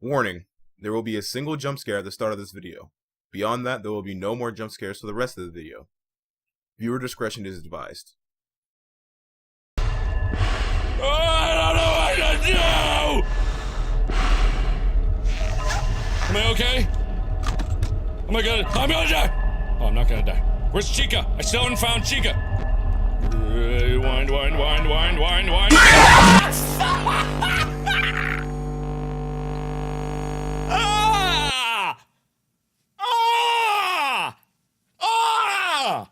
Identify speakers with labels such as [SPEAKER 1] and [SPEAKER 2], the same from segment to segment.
[SPEAKER 1] Warning, there will be a single jump scare at the start of this video. Beyond that, there will be no more jump scares for the rest of the video. Viewer discretion is advised.
[SPEAKER 2] Oh, I don't know what to do! Am I okay? I'm gonna die! Oh, I'm not gonna die. Where's Chica? I still haven't found Chica! Wind. Ah! Ah! Ah!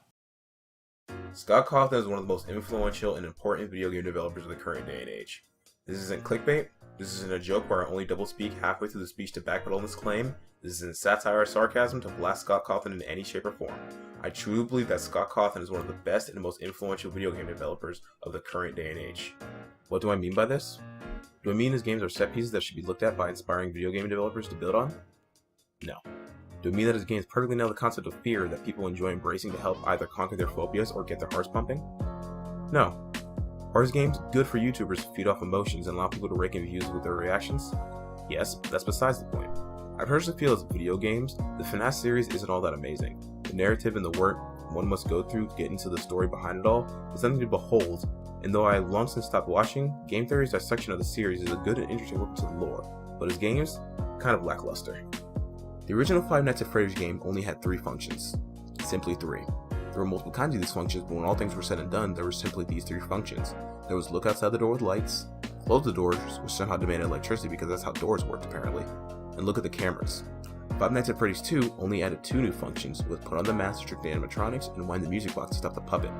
[SPEAKER 1] Scott Cawthon is one of the most influential and important video game developers of the current day and age. This isn't clickbait, this isn't a joke where I only double speak halfway through the speech to backpedal on this claim, this isn't satire or sarcasm to blast Scott Cawthon in any shape or form. I truly believe that Scott Cawthon is one of the best and most influential video game developers of the current day and age. What do I mean by this? Do I mean his games are set pieces that should be looked at by inspiring video game developers to build on? No. Do I mean that his games perfectly nail the concept of fear that people enjoy embracing to help either conquer their phobias or get their hearts pumping? No. Are his games good for YouTubers to feed off emotions and allow people to rake in views with their reactions? Yes, but that's besides the point. I personally feel as video games, the FNAF series isn't all that amazing. The narrative and the work one must go through to get into the story behind it all is something to behold, and though I long since stopped watching, Game Theory's dissection of the series is a good and interesting look into the lore, but his games, kind of lackluster. The original Five Nights at Freddy's game only had 3 functions. Simply 3. There were multiple kinds of these functions, but when all things were said and done, there were simply these 3 functions. There was look outside the door with lights, close the doors, which somehow demanded electricity because that's how doors worked apparently, and look at the cameras. Five Nights at Freddy's 2 only added 2 new functions, with put on the mask to trick the animatronics and wind the music box to stop the puppet.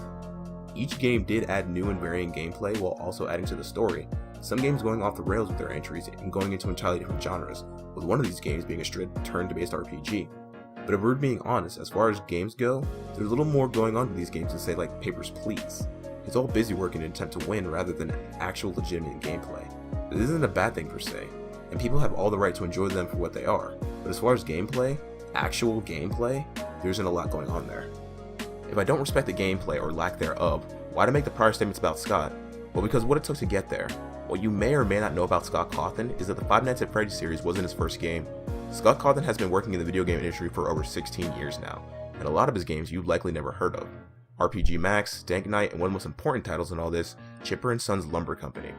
[SPEAKER 1] Each game did add new and varying gameplay while also adding to the story, some games going off the rails with their entries and going into entirely different genres, with one of these games being a straight turn-based RPG. But if we're being honest, as far as games go, there's a little more going on with these games than say like Papers, Please. It's all busy work in an attempt to win rather than actual legitimate gameplay. This isn't a bad thing per se, and people have all the right to enjoy them for what they are, but as far as gameplay, actual gameplay, there isn't a lot going on there. If I don't respect the gameplay or lack thereof, why to make the prior statements about Scott? Well, because what it took to get there. What you may or may not know about Scott Cawthon is that the Five Nights at Freddy's series wasn't his first game. Scott Cawthon has been working in the video game industry for over 16 years now, and a lot of his games you've likely never heard of. RPG Max, Dank Knight, and one of the most important titles in all this, Chipper & Sons Lumber Company.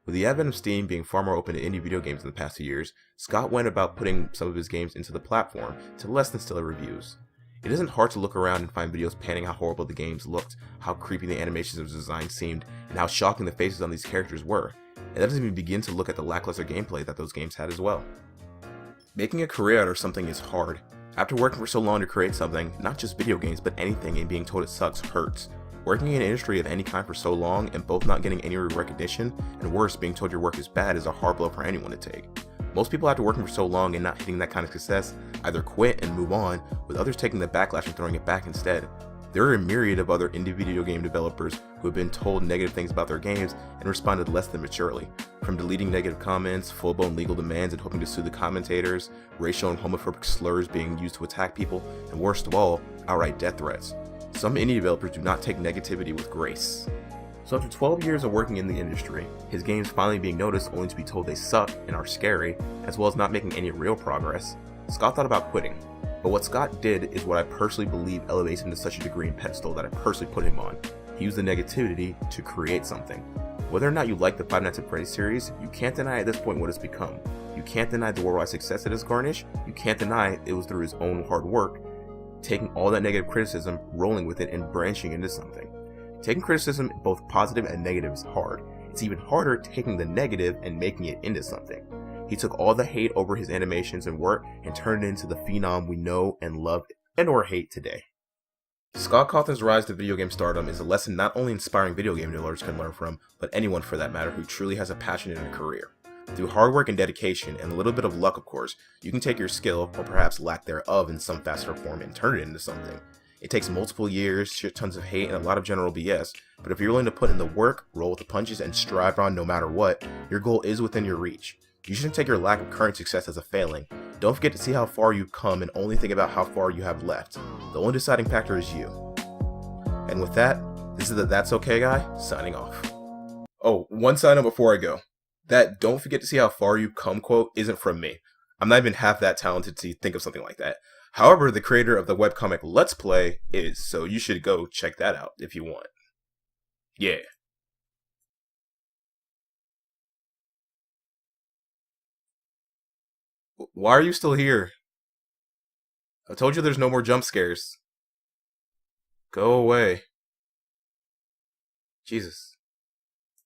[SPEAKER 1] With the advent of Steam being far more open to indie video games in the past few years, Scott went about putting some of his games into the platform to less than stellar reviews. It isn't hard to look around and find videos panning how horrible the games looked, how creepy the animations of the design seemed, and how shocking the faces on these characters were. And that doesn't even begin to look at the lackluster gameplay that those games had as well. Making a career out of something is hard. After working for so long to create something, not just video games but anything, and being told it sucks hurts. Working in an industry of any kind for so long and both not getting any recognition, and worse, being told your work is bad is a hard blow for anyone to take. Most people after working for so long and not hitting that kind of success either quit and move on, with others taking the backlash and throwing it back instead. There are a myriad of other indie video game developers who have been told negative things about their games and responded less than maturely, from deleting negative comments, full-blown legal demands and hoping to sue the commentators, racial and homophobic slurs being used to attack people, and worst of all, outright death threats. Some indie developers do not take negativity with grace. So after 12 years of working in the industry, his games finally being noticed only to be told they suck and are scary, as well as not making any real progress, Scott thought about quitting. But what Scott did is what I personally believe elevates him to such a degree and pedestal that I personally put him on. He used the negativity to create something. Whether or not you like the Five Nights at Freddy's series, you can't deny at this point what it's become. You can't deny the worldwide success it has garnished, you can't deny it was through his own hard work, taking all that negative criticism, rolling with it, and branching into something. Taking criticism, both positive and negative, is hard. It's even harder taking the negative and making it into something. He took all the hate over his animations and work and turned it into the phenom we know and love and or hate today. Scott Cawthon's rise to video game stardom is a lesson not only inspiring video game developers can learn from, but anyone for that matter who truly has a passion and a career. Through hard work and dedication, and a little bit of luck of course, you can take your skill, or perhaps lack thereof in some faster form, and turn it into something. It takes multiple years, shit tons of hate, and a lot of general BS, but if you're willing to put in the work, roll with the punches, and strive on no matter what, your goal is within your reach. You shouldn't take your lack of current success as a failing. Don't forget to see how far you've come and only think about how far you have left. The only deciding factor is you. And with that, this is the That's Okay guy, signing off. Oh, one side note before I go. That "don't forget to see how far you've come" quote isn't from me. I'm not even half that talented to think of something like that. However, the creator of the webcomic Let's Play is, so you should go check that out if you want. Yeah. Why are you still here? I told you there's no more jump scares. Go away. Jesus.